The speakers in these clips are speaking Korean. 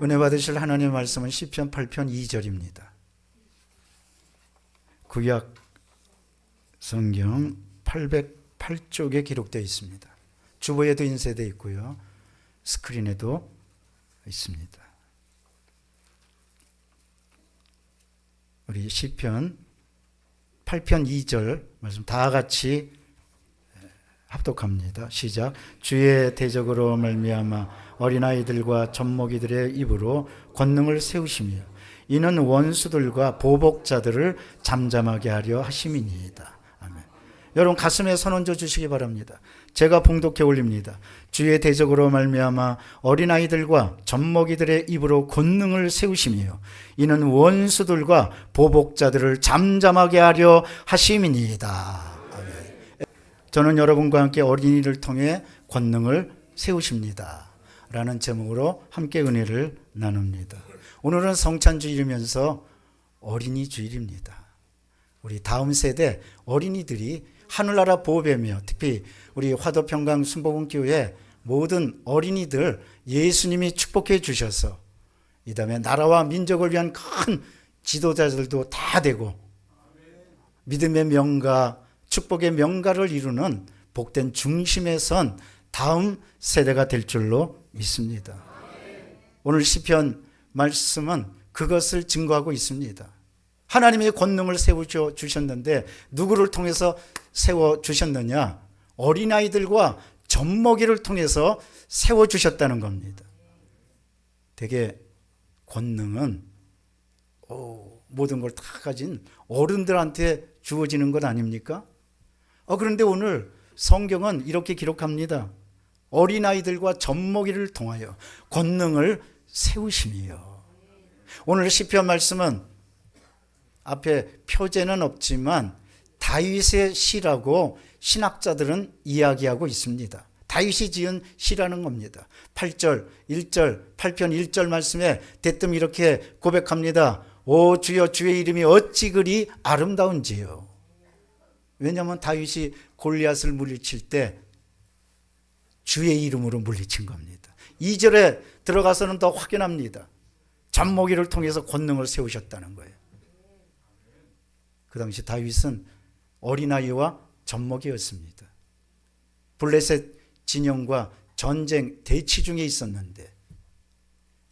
은혜 받으실 하나님의 말씀은 시편 8편 2절입니다. 구약 성경 808쪽에 기록되어 있습니다. 주보에도 인쇄되어 있고요. 스크린에도 있습니다. 우리 시편 8편 2절 말씀 다 같이 합독합니다. 시작. 주의 대적으로 말미암아 어린아이들과 젖먹이들의 입으로 권능을 세우시며 이는 원수들과 보복자들을 잠잠하게 하려 하심이니이다. 아멘. 여러분 가슴에 손 얹어 주시기 바랍니다. 제가 봉독해 올립니다. 주의 대적으로 말미암아 어린아이들과 젖먹이들의 입으로 권능을 세우시며 이는 원수들과 보복자들을 잠잠하게 하려 하심이니이다. 저는 여러분과 함께 어린이를 통해 권능을 세우십니다 라는 제목으로 함께 은혜를 나눕니다. 오늘은 성찬주일이면서 어린이 주일입니다. 우리 다음 세대 어린이들이 하늘나라 보배며 특히 우리 화도평강 순복음교회 모든 어린이들 예수님이 축복해 주셔서 이 다음에 나라와 민족을 위한 큰 지도자들도 다 되고 믿음의 명가 축복의 명가를 이루는 복된 중심에 선 다음 세대가 될 줄로 믿습니다. 오늘 시편 말씀은 그것을 증거하고 있습니다. 하나님의 권능을 세워주셨는데 누구를 통해서 세워주셨느냐? 어린아이들과 젖먹이를 통해서 세워주셨다는 겁니다. 되게 권능은 모든 걸 다 가진 어른들한테 주어지는 것 아닙니까? 그런데 오늘 성경은 이렇게 기록합니다. 어린아이들과 젖먹이를 통하여 권능을 세우시며. 오늘 시편 말씀은 앞에 표제는 없지만 다윗의 시라고 신학자들은 이야기하고 있습니다. 다윗이 지은 시라는 겁니다. 8절, 1절, 8편 1절 말씀에 대뜸 이렇게 고백합니다. 오 주여 주의 이름이 어찌 그리 아름다운지요. 왜냐하면 다윗이 골리앗을 물리칠 때 주의 이름으로 물리친 겁니다. 2절에 들어가서는 더 확인합니다. 젖먹이를 통해서 권능을 세우셨다는 거예요. 그 당시 다윗은 어린아이와 젖먹이였습니다. 블레셋 진영과 전쟁 대치 중에 있었는데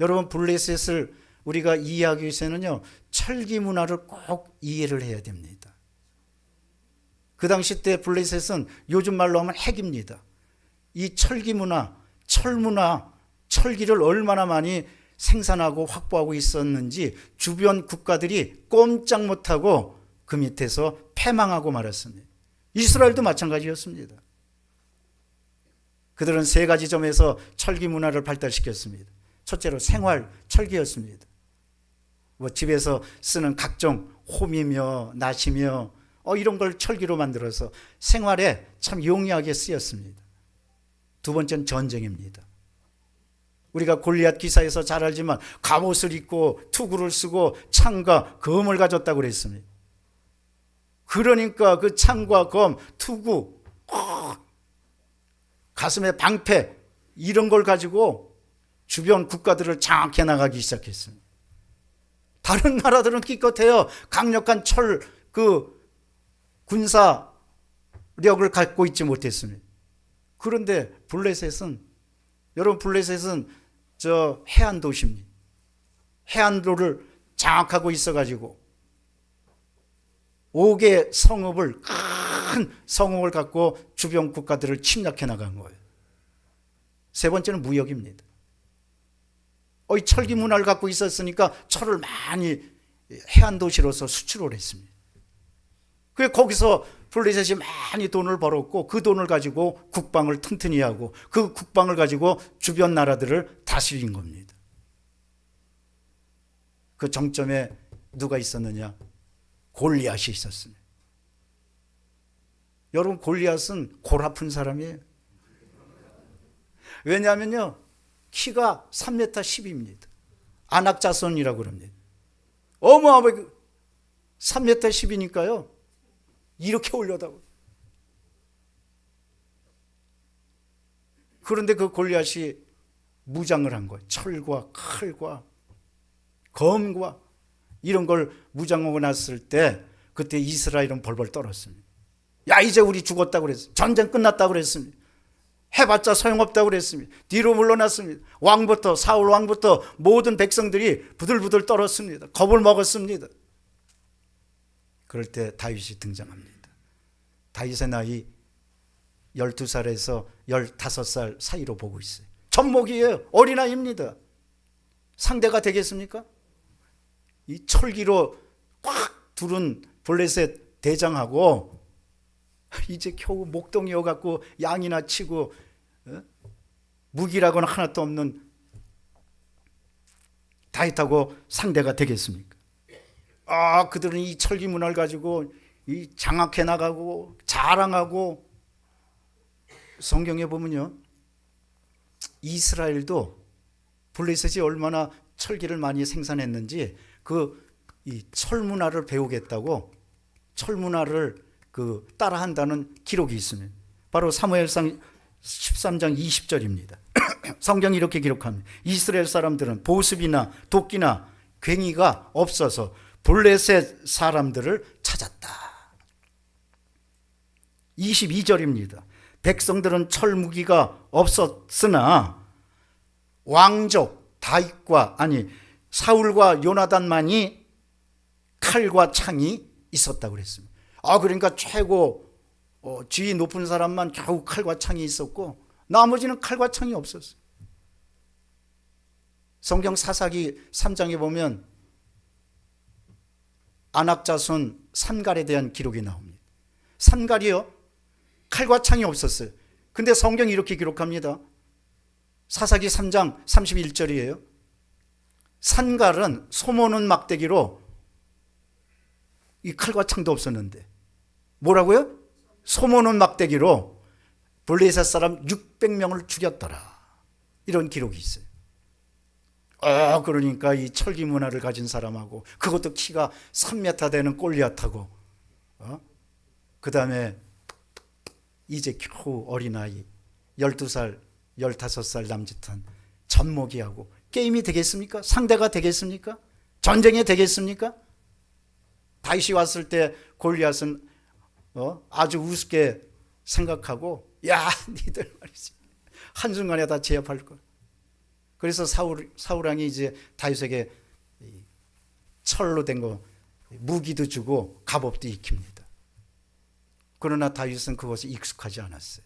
여러분 블레셋을 우리가 이해하기 위해서는요 철기 문화를 꼭 이해를 해야 됩니다. 그 당시 때 블레셋은 요즘 말로 하면 핵입니다. 이 철기 문화, 철문화, 철기를 얼마나 많이 생산하고 확보하고 있었는지 주변 국가들이 꼼짝 못하고 그 밑에서 패망하고 말았습니다. 이스라엘도 마찬가지였습니다. 그들은 세 가지 점에서 철기 문화를 발달시켰습니다. 첫째로 생활 철기였습니다. 집에서 쓰는 각종 홈이며 낫이며 이런 걸 철기로 만들어서 생활에 참 용이하게 쓰였습니다. 두 번째는 전쟁입니다. 우리가 골리앗 기사에서 잘 알지만 갑옷을 입고 투구를 쓰고 창과 검을 가졌다고 그랬습니다. 그러니까 그 창과 검, 투구, 가슴에 방패 이런 걸 가지고 주변 국가들을 장악해 나가기 시작했습니다. 다른 나라들은 기껏해요 강력한 군사력을 갖고 있지 못했습니다. 그런데 블레셋은 여러분 블레셋은 해안 도시입니다. 해안도를 장악하고 있어가지고 5개 성읍을 큰 성읍을 갖고 주변 국가들을 침략해 나간 거예요. 세 번째는 무역입니다. 이 철기 문화를 갖고 있었으니까 철을 많이 해안 도시로서 수출을 했습니다. 그래서 거기서 블레셋이 많이 돈을 벌었고 그 돈을 가지고 국방을 튼튼히 하고 그 국방을 가지고 주변 나라들을 다스린 겁니다. 그 정점에 누가 있었느냐? 골리앗이 있었습니다. 여러분 골리앗은 골 아픈 사람이에요. 왜냐하면요 키가 3m 10입니다. 안악자손이라고 그럽니다. 어마어마하게 3m 10이니까요 이렇게 올려다보고. 그런데 그 골리앗이 무장을 한 거예요. 철과 칼과 검과 이런 걸 무장하고 났을 때 그때 이스라엘은 벌벌 떨었습니다. 야, 이제 우리 죽었다고 그랬어요. 전쟁 끝났다고 그랬습니다. 해봤자 소용없다고 그랬습니다. 뒤로 물러났습니다. 왕부터, 사울 왕부터 모든 백성들이 부들부들 떨었습니다. 겁을 먹었습니다. 그럴 때 다윗이 등장합니다. 다윗의 나이 12살에서 15살 사이로 보고 있어요. 젖먹이에요. 어린아이입니다. 상대가 되겠습니까? 이 철기로 꽉 두른 블레셋 대장하고 이제 겨우 목동이어갖고 양이나 치고 무기라고는 하나도 없는 다윗하고 상대가 되겠습니까? 그들은 이 철기 문화를 가지고 이 장악해 나가고 자랑하고, 성경에 보면요, 이스라엘도 블레셋이 얼마나 철기를 많이 생산했는지 이 철 문화를 배우겠다고 철 문화를 따라한다는 기록이 있습니다. 바로 사무엘상 13장 20절입니다. 성경이 이렇게 기록합니다. 이스라엘 사람들은 보습이나 도끼나 괭이가 없어서 블레셋 사람들을 찾았다. 22절입니다. 백성들은 철 무기가 없었으나 왕족 다윗과 사울과 요나단만이 칼과 창이 있었다고 그랬습니다. 그러니까 최고 지위 높은 사람만 겨우 칼과 창이 있었고 나머지는 칼과 창이 없었어요. 성경 사사기 3장에 보면 아낙자손 산갈에 대한 기록이 나옵니다. 산갈이요, 칼과 창이 없었어요. 근데 성경이 이렇게 기록합니다. 사사기 3장 31절이에요. 산갈은 소모는 막대기로, 이 칼과 창도 없었는데 뭐라고요? 소모는 막대기로 블레셋 사람 600명을 죽였더라. 이런 기록이 있어요. 그러니까 이 철기 문화를 가진 사람하고, 그것도 키가 3m 되는 골리앗하고, 그 다음에 이제 겨우 어린아이 12살 15살 남짓한 젖먹이하고 게임이 되겠습니까? 상대가 되겠습니까? 전쟁이 되겠습니까? 다윗이 왔을 때 골리앗은 아주 우습게 생각하고, 야, 니들 말이지, 한순간에 다 제압할 걸. 그래서 사울 왕이 이제 다윗에게 철로 된 거 무기도 주고 갑옷도 익힙니다. 그러나 다윗은 그것이 익숙하지 않았어요.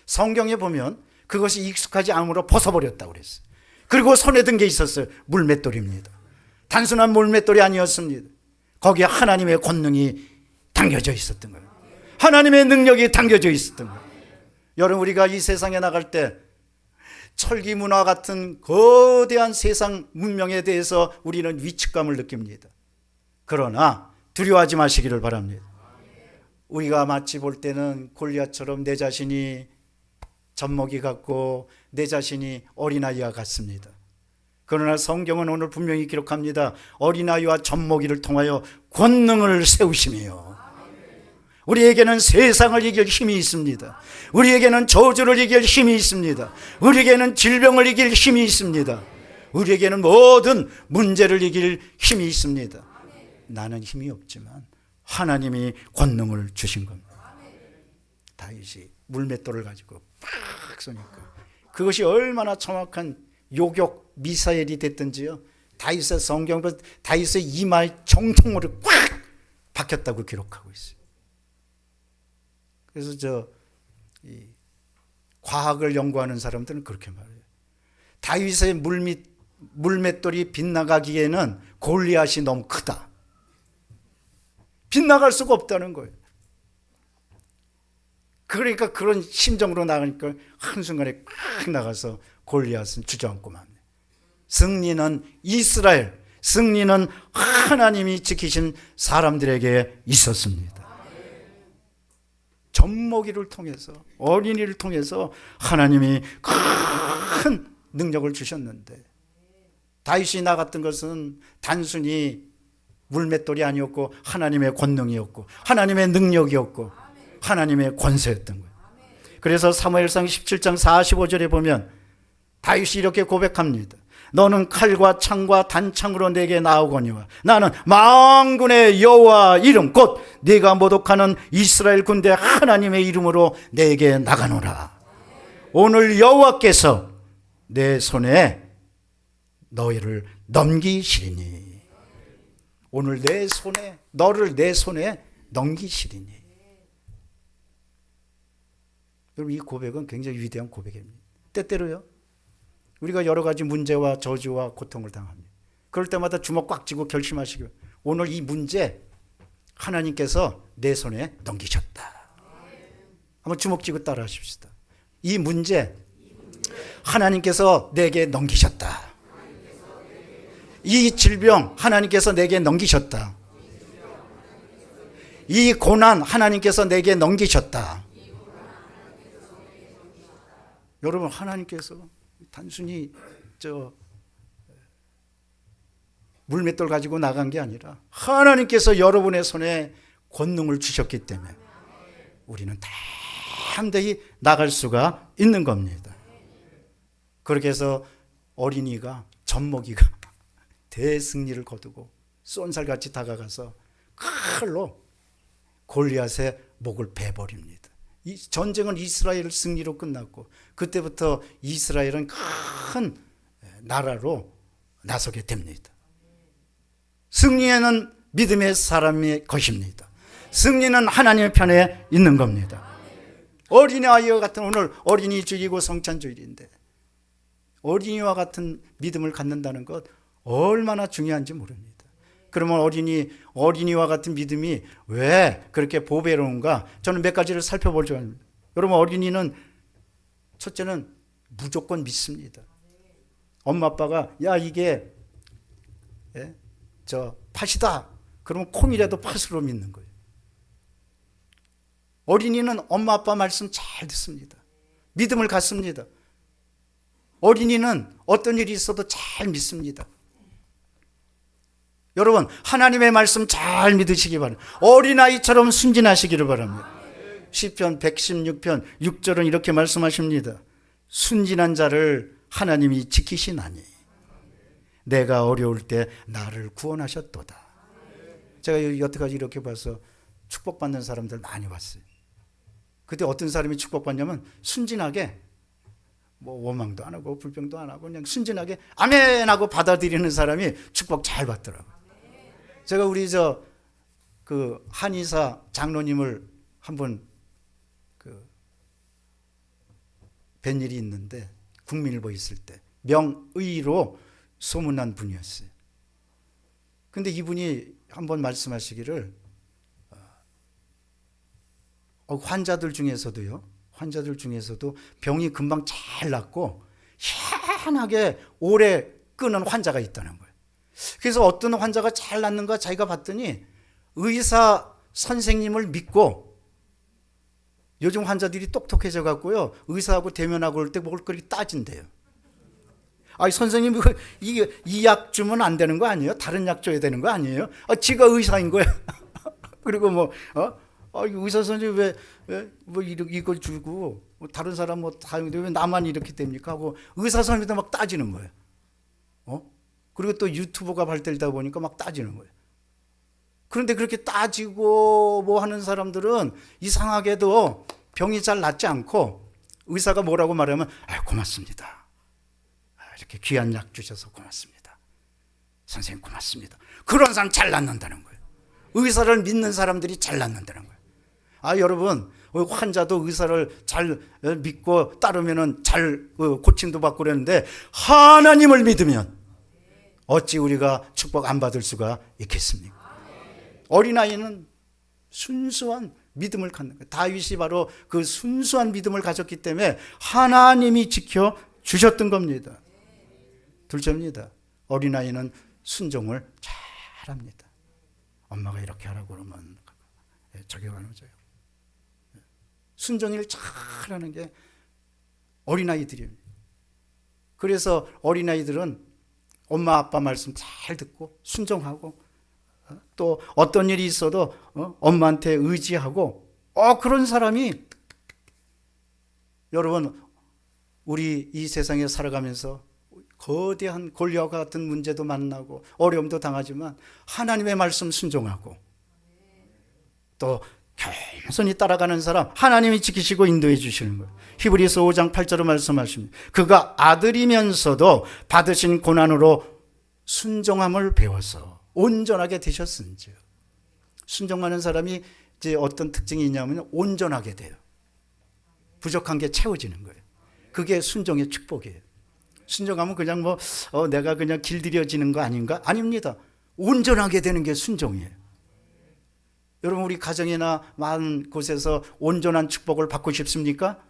성경에 보면 그것이 익숙하지 않으므로 벗어버렸다고 그랬어요. 그리고 손에 든 게 있었어요. 물맷돌입니다. 단순한 물맷돌이 아니었습니다. 거기에 하나님의 권능이 담겨져 있었던 거예요. 하나님의 능력이 담겨져 있었던 거예요. 여러분, 우리가 이 세상에 나갈 때 철기 문화 같은 거대한 세상 문명에 대해서 우리는 위축감을 느낍니다. 그러나 두려워하지 마시기를 바랍니다. 우리가 마치 볼 때는 골리앗처럼 내 자신이 젖먹이 같고 내 자신이 어린아이와 같습니다. 그러나 성경은 오늘 분명히 기록합니다. 어린아이와 젖먹이를 통하여 권능을 세우시며, 우리에게는 세상을 이길 힘이 있습니다. 우리에게는 저주를 이길 힘이 있습니다. 우리에게는 질병을 이길 힘이 있습니다. 우리에게는 모든 문제를 이길 힘이 있습니다. 나는 힘이 없지만 하나님이 권능을 주신 겁니다. 다윗이 물맷돌을 가지고 팍 쏘니까 그것이 얼마나 정확한 요격 미사일이 됐든지요, 다윗의 성경은 다윗의 이마에 정통으로 꽉 박혔다고 기록하고 있어요. 그래서 과학을 연구하는 사람들은 그렇게 말해요. 다윗의 물맷돌이 빗나가기에는 골리앗이 너무 크다. 빗나갈 수가 없다는 거예요. 그러니까 그런 심정으로 나가니까 한순간에 꽉 나가서 골리앗은 주저앉고 맙니다. 승리는 이스라엘, 승리는 하나님이 지키신 사람들에게 있었습니다. 젖먹이를 통해서, 어린이를 통해서 하나님이 큰 능력을 주셨는데, 다윗이 나갔던 것은 단순히 물맷돌이 아니었고 하나님의 권능이었고 하나님의 능력이었고 하나님의 권세였던 거예요. 그래서 사무엘상 17장 45절에 보면 다윗이 이렇게 고백합니다. 너는 칼과 창과 단창으로 내게 나오거니와 나는 만군의 여호와 이름 곧 네가 모독하는 이스라엘 군대 하나님의 이름으로 내게 나가노라. 오늘 여호와께서 내 손에 너희를 넘기시리니. 오늘 내 손에, 너를 내 손에 넘기시리니. 여러분, 이 고백은 굉장히 위대한 고백입니다. 때때로요, 우리가 여러 가지 문제와 저주와 고통을 당합니다. 그럴 때마다 주먹 꽉 쥐고 결심하시기 바랍니다. 오늘 이 문제 하나님께서 내 손에 넘기셨다. 한번 주먹 쥐고 따라 하십시다. 이 문제 하나님께서 내게 넘기셨다. 이 질병 하나님께서 내게 넘기셨다. 이 고난 하나님께서 내게 넘기셨다. 여러분, 하나님께서 단순히 물맷돌 가지고 나간 게 아니라 하나님께서 여러분의 손에 권능을 주셨기 때문에 우리는 담대히 나갈 수가 있는 겁니다. 그렇게 해서 어린이가, 젖먹이가 대승리를 거두고 쏜살같이 다가가서 칼로 골리앗의 목을 베버립니다. 이 전쟁은 이스라엘 승리로 끝났고 그때부터 이스라엘은 큰 나라로 나서게 됩니다. 승리에는 믿음의 사람의 것입니다. 승리는 하나님의 편에 있는 겁니다. 어린아이와 같은, 오늘 어린이 주일이고 성찬 주일인데 어린이와 같은 믿음을 갖는다는 것 얼마나 중요한지 모릅니다. 그러면 어린이와 같은 믿음이 왜 그렇게 보배로운가? 저는 몇 가지를 살펴보려고 합니다. 여러분, 어린이는 첫째는 무조건 믿습니다. 엄마 아빠가 야 이게 팥이다. 그러면 콩이라도 팥으로 믿는 거예요. 어린이는 엄마 아빠 말씀 잘 듣습니다. 믿음을 갖습니다. 어린이는 어떤 일이 있어도 잘 믿습니다. 여러분, 하나님의 말씀 잘 믿으시기 바랍니다. 어린아이처럼 순진하시기를 바랍니다. 시편 116편 6절은 이렇게 말씀하십니다. 순진한 자를 하나님이 지키시나니 내가 어려울 때 나를 구원하셨도다. 제가 여태까지 이렇게 봐서 축복받는 사람들 많이 봤어요. 그때 어떤 사람이 축복받냐면 순진하게 원망도 안 하고 불평도 안 하고 그냥 순진하게 아멘 하고 받아들이는 사람이 축복 잘 받더라고요. 제가 우리 한의사 장로님을 한번 뵌 일이 있는데, 국민일보 있을 때 명의로 소문난 분이었어요. 근데 이분이 한번 말씀하시기를 환자들 중에서도 병이 금방 잘 낫고 희한하게 오래 끄는 환자가 있다는 거예요. 그래서 어떤 환자가 잘 낫는가 자기가 봤더니 의사 선생님을 믿고, 요즘 환자들이 똑똑해져 갖고요, 의사하고 대면하고 그럴 때 뭘 그렇게 따진대요. 아니 선생님 이 약 주면 안 되는 거 아니에요? 다른 약 줘야 되는 거 아니에요? 지가 의사인 거야. 그리고 의사 선생님 왜 이걸 주고 다른 사람 다른데 왜 나만 이렇게 됩니까? 하고 의사 선생님도 막 따지는 거예요. 그리고 또 유튜브가 발달되다 보니까 막 따지는 거예요. 그런데 그렇게 따지고 하는 사람들은 이상하게도 병이 잘 낫지 않고 의사가 뭐라고 말하면 고맙습니다. 이렇게 귀한 약 주셔서 고맙습니다. 선생님 고맙습니다. 그런 사람 잘 낫는다는 거예요. 의사를 믿는 사람들이 잘 낫는다는 거예요. 여러분, 환자도 의사를 잘 믿고 따르면 잘 고침도 받고 그러는데 하나님을 믿으면 어찌 우리가 축복 안 받을 수가 있겠습니까? 어린아이는 순수한 믿음을 갖는 거예요. 다윗이 바로 그 순수한 믿음을 가졌기 때문에 하나님이 지켜주셨던 겁니다. 둘째입니다. 어린아이는 순종을 잘합니다. 엄마가 이렇게 하라고 그러면 적용하는 거죠. 순종을 잘하는 게 어린아이들입니다. 그래서 어린아이들은 엄마 아빠 말씀 잘 듣고 순종하고 또 어떤 일이 있어도 엄마한테 의지하고 그런 사람이, 여러분 우리 이 세상에 살아가면서 거대한 골리앗 같은 문제도 만나고 어려움도 당하지만 하나님의 말씀 순종하고 또 겸손히 따라가는 사람 하나님이 지키시고 인도해 주시는 거예요. 히브리서 5장 8절로 말씀하십니다. 그가 아들이면서도 받으신 고난으로 순종함을 배워서 온전하게 되셨은지요. 순종하는 사람이 이제 어떤 특징이 있냐면 온전하게 돼요. 부족한 게 채워지는 거예요. 그게 순종의 축복이에요. 순종하면 그냥 내가 그냥 길들여지는 거 아닌가? 아닙니다. 온전하게 되는 게 순종이에요. 여러분 우리 가정이나 많은 곳에서 온전한 축복을 받고 싶습니까?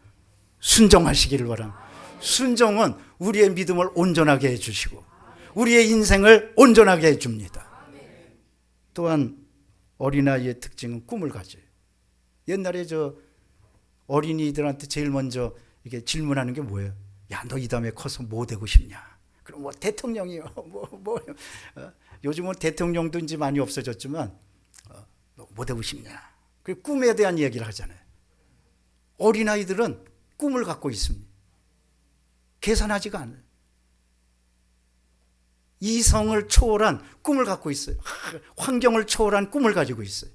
순종하시기를 바랍니다. 순종은 우리의 믿음을 온전하게 해주시고 우리의 인생을 온전하게 해줍니다. 또한 어린아이의 특징은 꿈을 가져요. 옛날에 어린이들한테 제일 먼저 이게 질문하는 게 뭐예요? 야, 너 이 다음에 커서 뭐 되고 싶냐? 그럼 대통령이요. 요즘은 대통령도 이제 많이 없어졌지만 너 뭐 되고 싶냐? 그 꿈에 대한 이야기를 하잖아요. 어린아이들은 꿈을 갖고 있습니다. 계산하지가 않아요. 이성을 초월한 꿈을 갖고 있어요. 환경을 초월한 꿈을 가지고 있어요.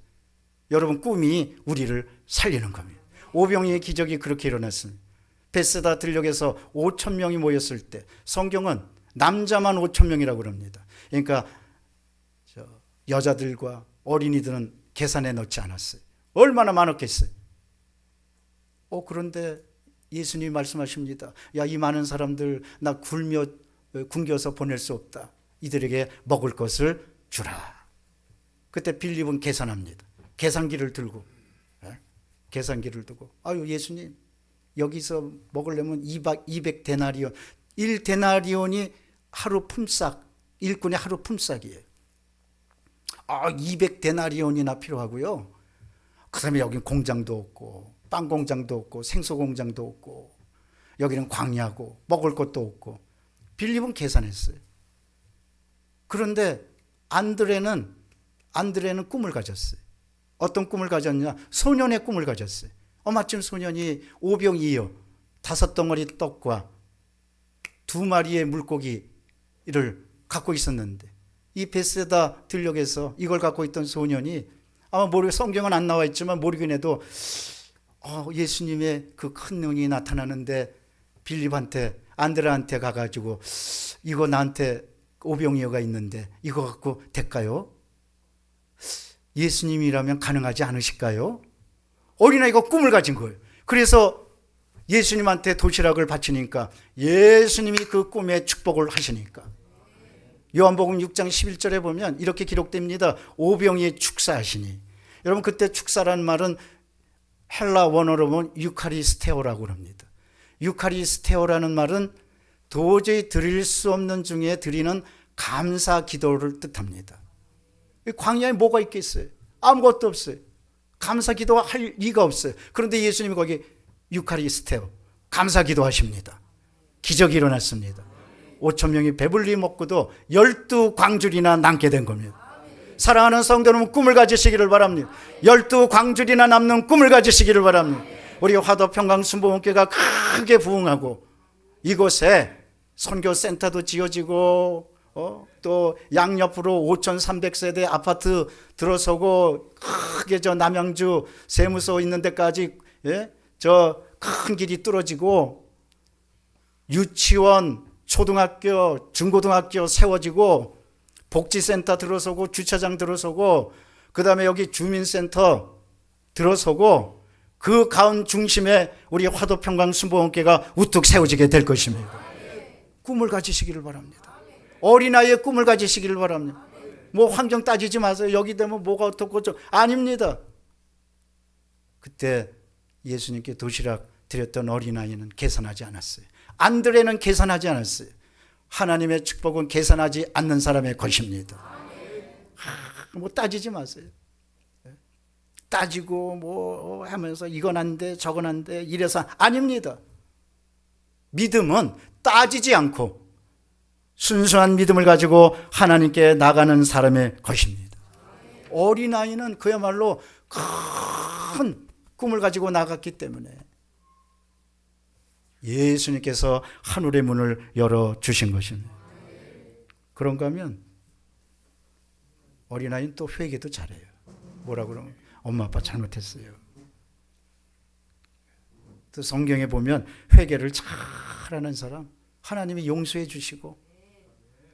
여러분 꿈이 우리를 살리는 겁니다. 오병이의 기적이 그렇게 일어났습니다. 베세다 들녘에서 5천 명이 모였을 때 성경은 남자만 5천 명이라고 그럽니다. 그러니까 여자들과 어린이들은 계산에 넣지 않았어요. 얼마나 많았겠어요. 그런데 예수님이 말씀하십니다. 야, 이 많은 사람들 나 굶겨서 보낼 수 없다. 이들에게 먹을 것을 주라. 그때 빌립은 계산합니다. 계산기를 들고 아유 예수님 여기서 먹으려면 200데나리온 1데나리온이 하루 품삯 일꾼의 하루 품삯이에요. 200데나리온이나 필요하고요. 그 다음에 여기 공장도 없고 빵 공장도 없고 생소 공장도 없고 여기는 광야고 먹을 것도 없고 빌립은 계산했어요. 그런데 안드레는 꿈을 가졌어요. 어떤 꿈을 가졌냐? 소년의 꿈을 가졌어요. 마침 소년이 오병이어 5덩어리 떡과 2마리의 물고기를 갖고 있었는데 이 베세다 들녘에서 이걸 갖고 있던 소년이 아마 성경은 안 나와 있지만 모르긴 해도 예수님의 그 큰 능이 나타나는데 빌립한테 안드레한테 가가지고 이거 나한테 오병이어가 있는데 이거 갖고 될까요? 예수님이라면 가능하지 않으실까요? 어린아이가 꿈을 가진 거예요. 그래서 예수님한테 도시락을 바치니까 예수님이 그 꿈에 축복을 하시니까 요한복음 6장 11절에 보면 이렇게 기록됩니다. 오병이의 축사하시니. 여러분 그때 축사라는 말은 헬라 원어로 보면 유카리스테오라고 합니다. 유카리스테오라는 말은 도저히 드릴 수 없는 중에 드리는 감사 기도를 뜻합니다. 광야에 뭐가 있겠어요? 아무것도 없어요. 감사 기도할 리가 없어요. 그런데 예수님이 거기 유카리스테오 감사 기도하십니다. 기적이 일어났습니다. 5천 명이 배불리 먹고도 12광줄이나 남게 된 겁니다. 사랑하는 성도 여러분 꿈을 가지시기를 바랍니다. 12광줄이나 남는 꿈을 가지시기를 바랍니다. 우리 화도평강순복음교회가 크게 부흥하고 이곳에 선교센터도 지어지고 또 양옆으로 5,300세대 아파트 들어서고 크게 남양주 세무서 있는 데까지 저 큰 길이 뚫어지고 유치원, 초등학교, 중고등학교 세워지고 복지센터 들어서고 주차장 들어서고 그 다음에 여기 주민센터 들어서고 그 가운 중심에 우리 화도평강순복음교회가 우뚝 세워지게 될 것입니다. 꿈을 가지시기를 바랍니다. 어린아이의 꿈을 가지시기를 바랍니다. 환경 따지지 마세요. 여기 되면 뭐가 어떻고 아닙니다. 그때 예수님께 도시락 드렸던 어린아이는 계산하지 않았어요. 안드레는 계산하지 않았어요. 하나님의 축복은 계산하지 않는 사람의 것입니다. 따지지 마세요. 따지고 하면서 이건 안 돼, 저건 안 돼, 이래서 아닙니다. 믿음은 따지지 않고 순수한 믿음을 가지고 하나님께 나가는 사람의 것입니다. 어린아이는 그야말로 큰 꿈을 가지고 나갔기 때문에 예수님께서 하늘의 문을 열어주신 것입니다. 그런가 하면 어린아이는 또 회개도 잘해요. 뭐라 그러면 엄마 아빠 잘못했어요. 또 성경에 보면 회개를 잘하는 사람 하나님이 용서해 주시고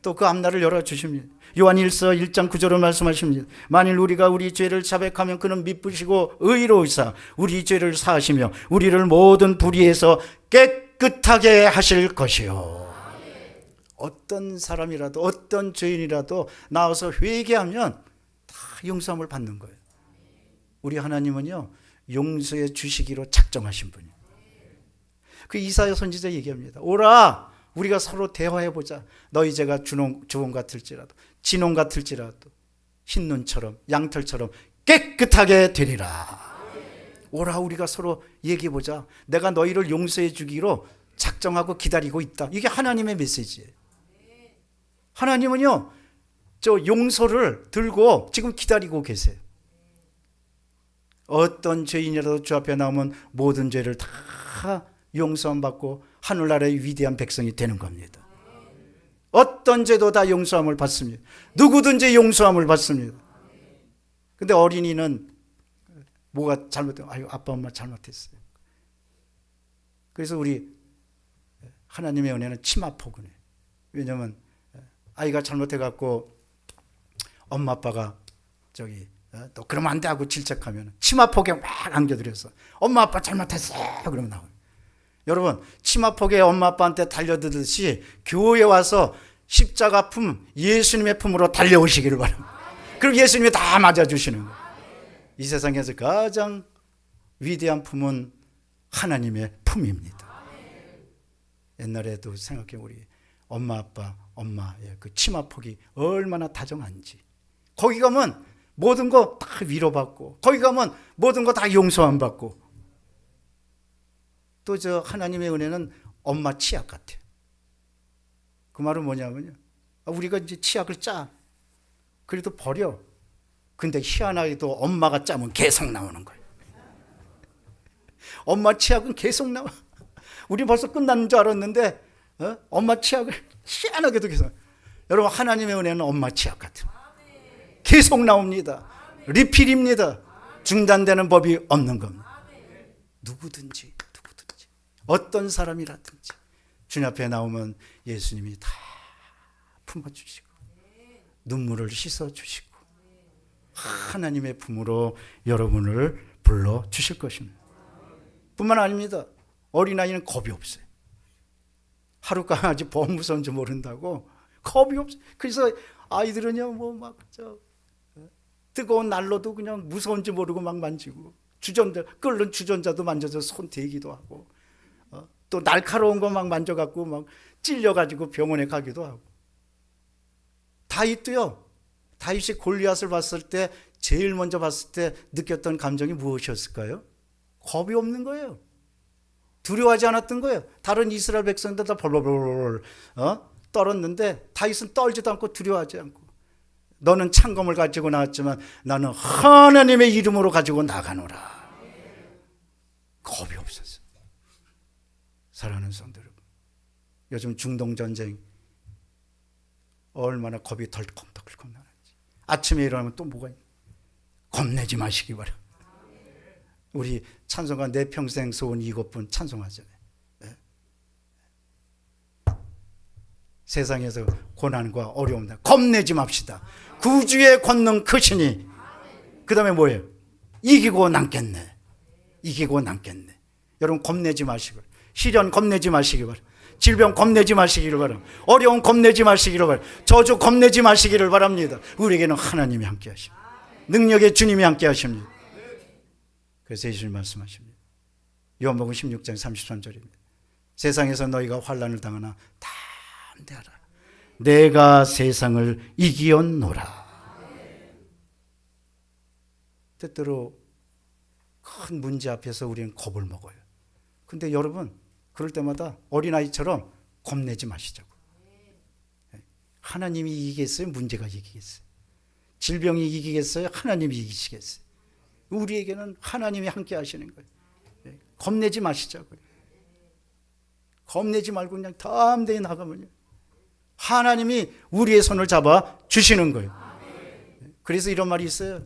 또 그 앞날을 열어주십니다. 요한일서 1장 9절로 말씀하십니다. 만일 우리가 우리 죄를 자백하면 그는 미쁘시고 의로우사 우리 죄를 사하시며 우리를 모든 불의에서 깨끗하게 하실 것이요. 어떤 사람이라도 어떤 죄인이라도 나와서 회개하면 다 용서함을 받는 거예요. 우리 하나님은요 용서해 주시기로 작정하신 분이에요. 그 이사야 선지자 얘기합니다. 오라 우리가 서로 대화해보자. 너희 죄가 주홍 같을지라도 진홍 같을지라도 흰눈처럼 양털처럼 깨끗하게 되리라. 오라 우리가 서로 얘기해보자. 내가 너희를 용서해 주기로 작정하고 기다리고 있다. 이게 하나님의 메시지예요. 하나님은요 저 용서를 들고 지금 기다리고 계세요. 어떤 죄인이라도 주 앞에 나오면 모든 죄를 다 용서함 받고 하늘나라의 위대한 백성이 되는 겁니다. 어떤 죄도 다 용서함을 받습니다. 누구든지 용서함을 받습니다. 근데 어린이는 뭐가 잘못되면 아유 아빠 엄마 잘못했어요. 그래서 우리 하나님의 은혜는 치마포근해요. 왜냐하면 아이가 잘못해갖고 엄마 아빠가 또 그러면 안 돼 하고 질책하면 치마폭에 막 안겨들여서 엄마 아빠 잘못했어 그러면 나와요. 여러분 치마폭에 엄마 아빠한테 달려들듯이 교회에 와서 십자가 품 예수님의 품으로 달려오시기를 바랍니다. 그럼 예수님이 다 맞아주시는 거예요. 이 세상에서 가장 위대한 품은 하나님의 품입니다. 옛날에도 생각해 우리 엄마 아빠 엄마의 그 치마폭이 얼마나 다정한지. 거기 가면 모든 거 다 위로받고 거기 가면 모든 거 다 용서함 받고 또 저 하나님의 은혜는 엄마 치약 같아요. 그 말은 뭐냐면요 우리가 이제 치약을 짜 그래도 버려. 근데 희한하게도 엄마가 짜면 계속 나오는 거예요. 엄마 치약은 계속 나와. 우리 벌써 끝난 줄 알았는데 엄마 치약을 희한하게도 계속. 여러분 하나님의 은혜는 엄마 치약 같아요. 계속 나옵니다. 리필입니다. 중단되는 법이 없는 겁니다. 누구든지 어떤 사람이라든지 주님 앞에 나오면 예수님이 다 품어주시고 눈물을 씻어주시고 하나님의 품으로 여러분을 불러주실 것입니다. 뿐만 아닙니다. 어린아이는 겁이 없어요. 하룻강아지 뭐 무서운지 모른다고 겁이 없어요. 그래서 아이들은요 뭐 막 뜨거운 난로도 그냥 무서운지 모르고 막 만지고 끓는 주전자도 만져서 손 대기도 하고 또 날카로운 거 막 만져갖고 막 찔려가지고 병원에 가기도 하고. 다윗도요. 다윗이 골리앗을 봤을 때 제일 먼저 봤을 때 느꼈던 감정이 무엇이었을까요? 겁이 없는 거예요. 두려워하지 않았던 거예요. 다른 이스라엘 백성들 다 벌벌벌 떨었는데 다윗은 떨지도 않고 두려워하지 않고 너는 창검을 가지고 나왔지만 나는 하나님의 이름으로 가지고 나가노라. 겁이 없었어요. 사랑하는 성도 여러분, 요즘 중동전쟁 얼마나 겁이 덜컹덜컹 나는지. 아침에 일어나면 또 뭐가 있나? 겁내지 마시기 바랍니다. 우리 찬송가 내 평생 소원 이것뿐 찬송하잖아요. 네? 세상에서 고난과 어려움 겁내지 맙시다. 구주의 권능 크시니. 그 다음에 뭐예요? 이기고 남겠네. 이기고 남겠네. 여러분 겁내지 마시고, 시련 겁내지 마시기 바랍니다. 질병 겁내지 마시기를 바랍니다. 어려움 겁내지 마시기를 바랍니다. 저주 겁내지 마시기를 바랍니다. 우리에게는 하나님이 함께 하십니다. 능력의 주님이 함께 하십니다. 그래서 예수님 말씀하십니다. 요한복음 16장 33절입니다. 세상에서 너희가 환난을 당하나 담대하라. 내가 세상을 이기었노라. 때때로 큰 문제 앞에서 우리는 겁을 먹어요. 근데 여러분 그럴 때마다 어린아이처럼 겁내지 마시자고. 하나님이 이기겠어요? 문제가 이기겠어요? 질병이 이기겠어요? 하나님이 이기시겠어요? 우리에게는 하나님이 함께 하시는 거예요. 겁내지 마시자고요. 겁내지 말고 그냥 담대히 나가면요, 하나님이 우리의 손을 잡아 주시는 거예요. 그래서 이런 말이 있어요.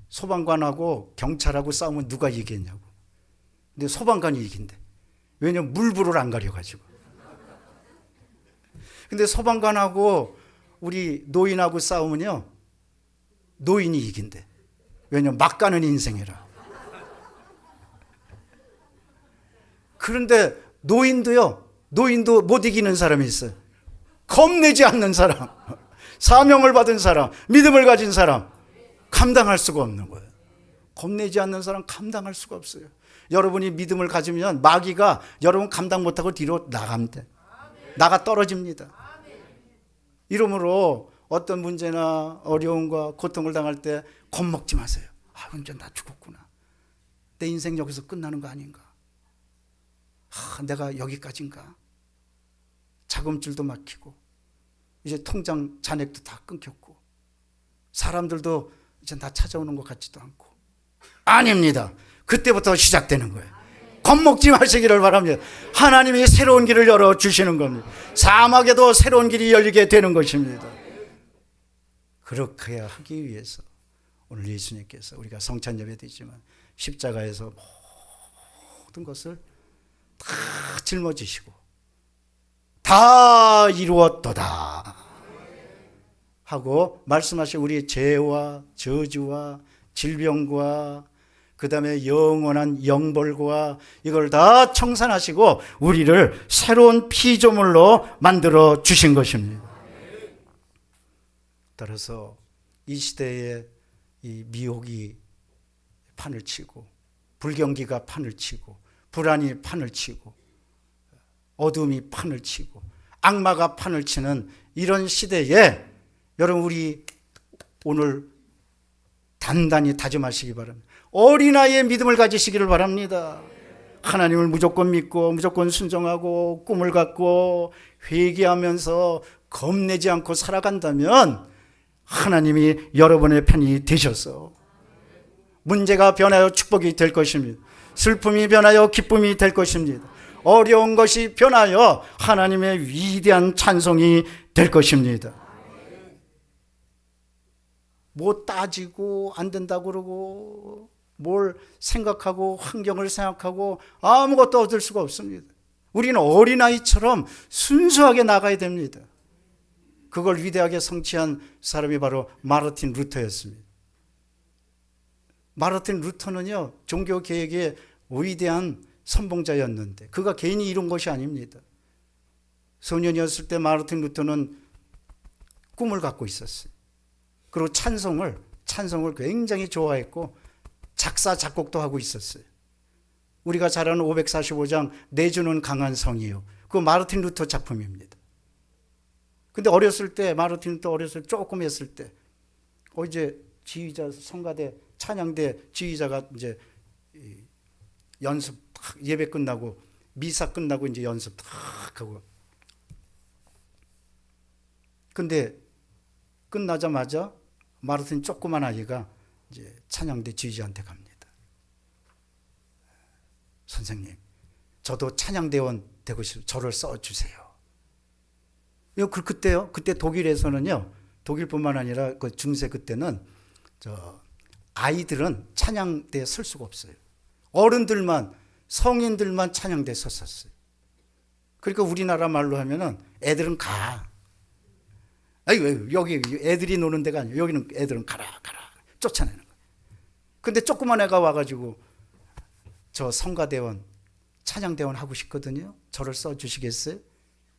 소방관하고 경찰하고 싸우면 누가 이기겠냐고. 근데 소방관이 이긴대. 왜냐면 물불을 안 가려가지고. 근데 소방관하고 우리 노인하고 싸우면요, 노인이 이긴대. 왜냐면 막 가는 인생이라. 그런데 노인도 못 이기는 사람이 있어요. 겁내지 않는 사람, 사명을 받은 사람, 믿음을 가진 사람, 감당할 수가 없는 거예요. 겁내지 않는 사람 감당할 수가 없어요. 여러분이 믿음을 가지면 마귀가 여러분 감당 못하고 뒤로 나가 떨어집니다. 이러므로 어떤 문제나 어려움과 고통을 당할 때 겁먹지 마세요. 이제 나 죽었구나. 내 인생 여기서 끝나는 거 아닌가. 내가 여기까지인가. 자금줄도 막히고 이제 통장 잔액도 다 끊겼고 사람들도 이제 나 찾아오는 것 같지도 않고. 아닙니다. 그때부터 시작되는 거예요. 겁먹지 마시기를 바랍니다. 하나님이 새로운 길을 열어주시는 겁니다. 사막에도 새로운 길이 열리게 되는 것입니다. 그렇게 하기 위해서 오늘 예수님께서, 우리가 성찬 예배 드리지만 십자가에서 모든 것을 다 짊어지시고 다 이루었도다 하고 말씀하신 우리의 죄와 저주와 질병과 그 다음에 영원한 영벌과 이걸 다 청산하시고 우리를 새로운 피조물로 만들어 주신 것입니다. 따라서 이 시대에 이 미혹이 판을 치고 불경기가 판을 치고 불안이 판을 치고 어둠이 판을 치고 악마가 판을 치는 이런 시대에 여러분, 우리 오늘 단단히 다짐하시기 바랍니다. 어린아이의 믿음을 가지시기를 바랍니다. 하나님을 무조건 믿고 무조건 순종하고 꿈을 갖고 회개하면서 겁내지 않고 살아간다면 하나님이 여러분의 편이 되셔서 문제가 변하여 축복이 될 것입니다. 슬픔이 변하여 기쁨이 될 것입니다. 어려운 것이 변하여 하나님의 위대한 찬송이 될 것입니다. 뭐 따지고 안 된다고 그러고 뭘 생각하고 환경을 생각하고 아무것도 얻을 수가 없습니다. 우리는 어린아이처럼 순수하게 나가야 됩니다. 그걸 위대하게 성취한 사람이 바로 마르틴 루터였습니다. 마르틴 루터는요, 종교개혁의 위대한 선봉자였는데 그가 개인이 이룬 것이 아닙니다. 소년이었을 때 마르틴 루터는 꿈을 갖고 있었어요. 그리고 찬송을 굉장히 좋아했고 작사 작곡도 하고 있었어요. 우리가 잘 아는 545장 내주는 강한 성이요, 그거 마르틴 루터 작품입니다. 근데 마르틴 루터 어렸을 때, 조금 했을 때 이제 지휘자, 성가대 찬양대 지휘자가 이제 연습 예배 끝나고 미사 끝나고 이제 연습 탁 하고, 근데 끝나자마자 마르틴 조그만 아이가 이제 찬양대 지휘자한테 갑니다. 선생님, 저도 찬양대원 되고 싶어요. 저를 써주세요. 그때 독일에서는요, 독일뿐만 아니라 그 중세 그때는 아이들은 찬양대에 설 수가 없어요. 어른들만, 성인들만 찬양대에 섰었어요. 그러니까 우리나라 말로 하면은 애들은 가. 여기 애들이 노는 데가 아니에요. 여기는 애들은 가라 쫓아내는 거예요. 근데 조그만 애가 와가지고 저 성가대원, 찬양대원 하고 싶거든요. 저를 써주시겠어요?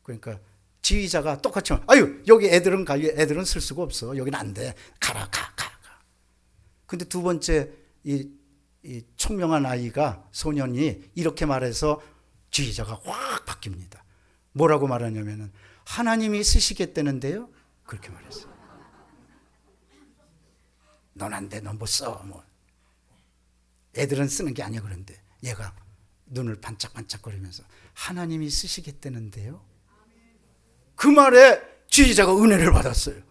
그러니까 지휘자가 똑같이 여기 애들은 가. 애들은 쓸 수가 없어. 여기는 안 돼. 가. 근데 두 번째 이 총명한 아이가, 소년이 이렇게 말해서 지휘자가 확 바뀝니다. 뭐라고 말하냐면은 하나님이 쓰시겠다는데요. 그렇게 말했어요. 넌 안 돼. 넌 못 써. 애들은 쓰는 게 아니야. 그런데 얘가 눈을 반짝반짝거리면서 하나님이 쓰시겠다는데요. 그 말에 지휘자가 은혜를 받았어요.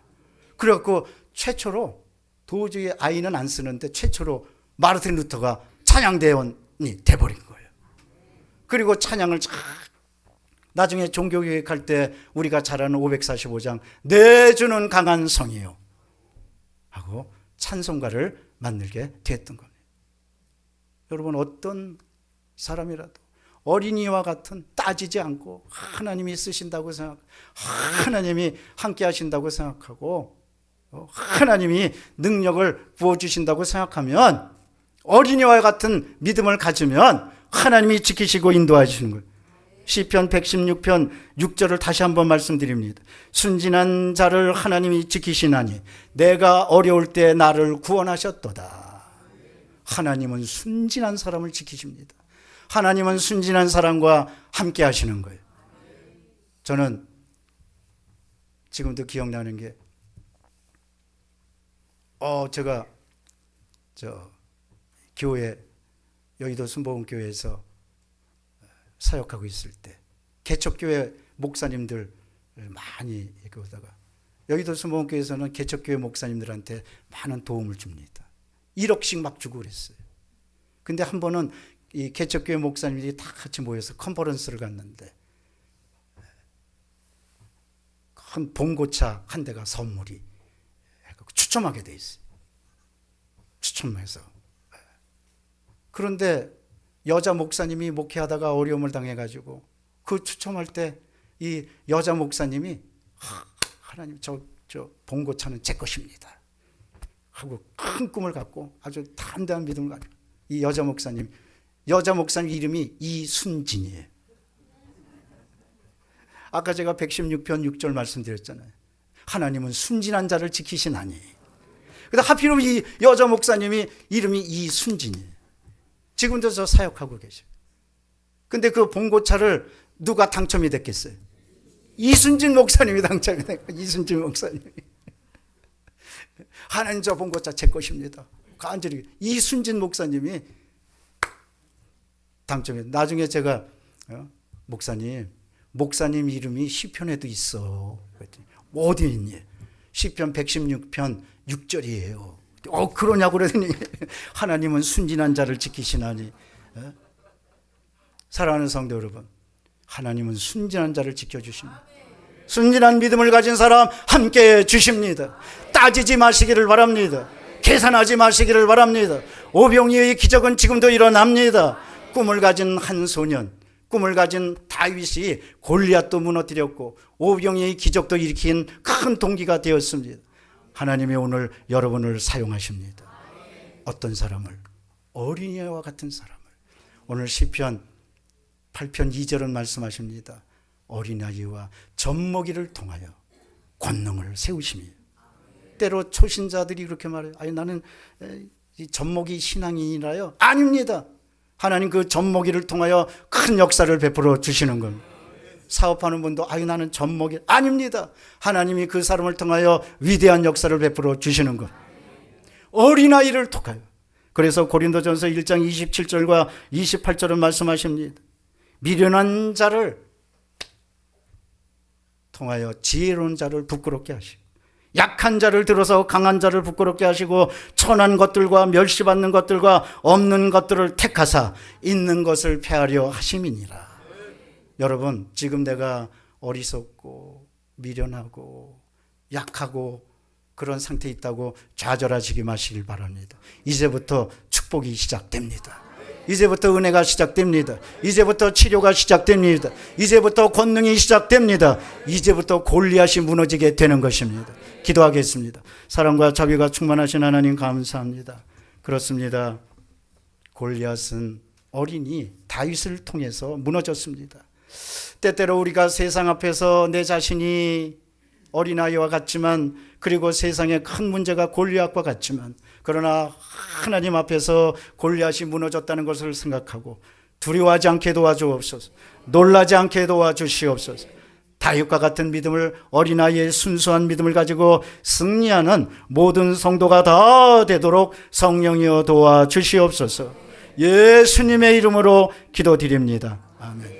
그래갖고 최초로, 도저히 아이는 안 쓰는데 최초로 마르틴 루터가 찬양대원이 돼버린 거예요. 그리고 찬양을 나중에 종교교육 할 때 우리가 잘 아는 545장 내 주는 강한 성이요 하고 찬송가를 만들게 됐던 겁니다. 여러분, 어떤 사람이라도 어린이와 같은 따지지 않고 하나님이 쓰신다고 생각하고 하나님이 함께 하신다고 생각하고 하나님이 능력을 부어주신다고 생각하면 어린이와 같은 믿음을 가지면 하나님이 지키시고 인도하시는 거예요. 시편 116편 6절을 다시 한번 말씀드립니다. 순진한 자를 하나님이 지키시나니 내가 어려울 때 나를 구원하셨도다. 하나님은 순진한 사람을 지키십니다. 하나님은 순진한 사람과 함께 하시는 거예요. 저는 지금도 기억나는 게 제가 교회 여의도 순복음교회에서 사역하고 있을 때 개척교회 목사님들 많이 이렇게 오다가 여의도 순복음교회에서는 개척교회 목사님들한테 많은 도움을 줍니다. 1억씩 막 주고 그랬어요. 근데 한 번은 이 개척교회 목사님들이 다 같이 모여서 컨퍼런스를 갔는데 큰 봉고차 한 대가 선물이 추첨하게 돼 있어요. 추첨해서. 그런데 여자 목사님이 목회하다가 어려움을 당해가지고 그 추첨할 때 이 여자 목사님이 하나님 저 봉고차는 제 것입니다 하고 큰 꿈을 갖고 아주 담대한 믿음을 가지고 이 여자 목사님 이름이 이순진이에요. 아까 제가 116편 6절 말씀드렸잖아요. 하나님은 순진한 자를 지키시나니. 근데 하필이면 이 여자 목사님이 이름이 이순진이에요. 지금도 저 사역하고 계셔요. 근데 그 봉고차를 누가 당첨이 됐겠어요? 이순진 목사님이 당첨이 됐고, 이순진 목사님이. 하나님 저 봉고차 제 것입니다. 간절히 이순진 목사님이 당첨이. 나중에 제가 목사님 이름이 시편에도 있어. 그랬더니 어디 있니? 시편 116편 6절이에요. 그러냐고 그러더니 하나님은 순진한 자를 지키시나니. 사랑하는 성도 여러분, 하나님은 순진한 자를 지켜주십니다. 순진한 믿음을 가진 사람 함께 주십니다. 따지지 마시기를 바랍니다. 계산하지 마시기를 바랍니다. 오병이어의 기적은 지금도 일어납니다. 꿈을 가진 한 소년, 꿈을 가진 다윗이 골리앗도 무너뜨렸고 오병이어의 기적도 일으킨 큰 동기가 되었습니다. 하나님이 오늘 여러분을 사용하십니다. 어떤 사람을? 어린이와 같은 사람을. 오늘 시편 8편 2절은 말씀하십니다. 어린아이와 젖먹이를 통하여 권능을 세우심이에요. 때로 초신자들이 그렇게 말해요. 아니 나는 젖먹이 신앙인이라요. 아닙니다. 하나님 그 젖먹이를 통하여 큰 역사를 베풀어 주시는 겁니다. 사업하는 분도 아유 나는 젖먹이 아닙니다. 하나님이 그 사람을 통하여 위대한 역사를 베풀어 주시는 것. 어린아이를 통하여. 그래서 고린도전서 1장 27절과 28절은 말씀하십니다. 미련한 자를 통하여 지혜로운 자를 부끄럽게 하시고 약한 자를 들어서 강한 자를 부끄럽게 하시고 천한 것들과 멸시받는 것들과 없는 것들을 택하사 있는 것을 폐하려 하심이니라. 여러분, 지금 내가 어리석고 미련하고 약하고 그런 상태에 있다고 좌절하시기 마시길 바랍니다. 이제부터 축복이 시작됩니다. 이제부터 은혜가 시작됩니다. 이제부터 치료가 시작됩니다. 이제부터 권능이 시작됩니다. 이제부터 골리앗이 무너지게 되는 것입니다. 기도하겠습니다. 사랑과 자비가 충만하신 하나님 감사합니다. 그렇습니다. 골리앗은 어린이 다윗을 통해서 무너졌습니다. 때때로 우리가 세상 앞에서 내 자신이 어린아이와 같지만 그리고 세상에 큰 문제가 골리앗과 같지만 그러나 하나님 앞에서 골리앗이 무너졌다는 것을 생각하고 두려워하지 않게 도와주옵소서. 놀라지 않게 도와주시옵소서. 다윗과 같은 믿음을 어린아이의 순수한 믿음을 가지고 승리하는 모든 성도가 다 되도록 성령이여 도와주시옵소서. 예수님의 이름으로 기도드립니다. 아멘.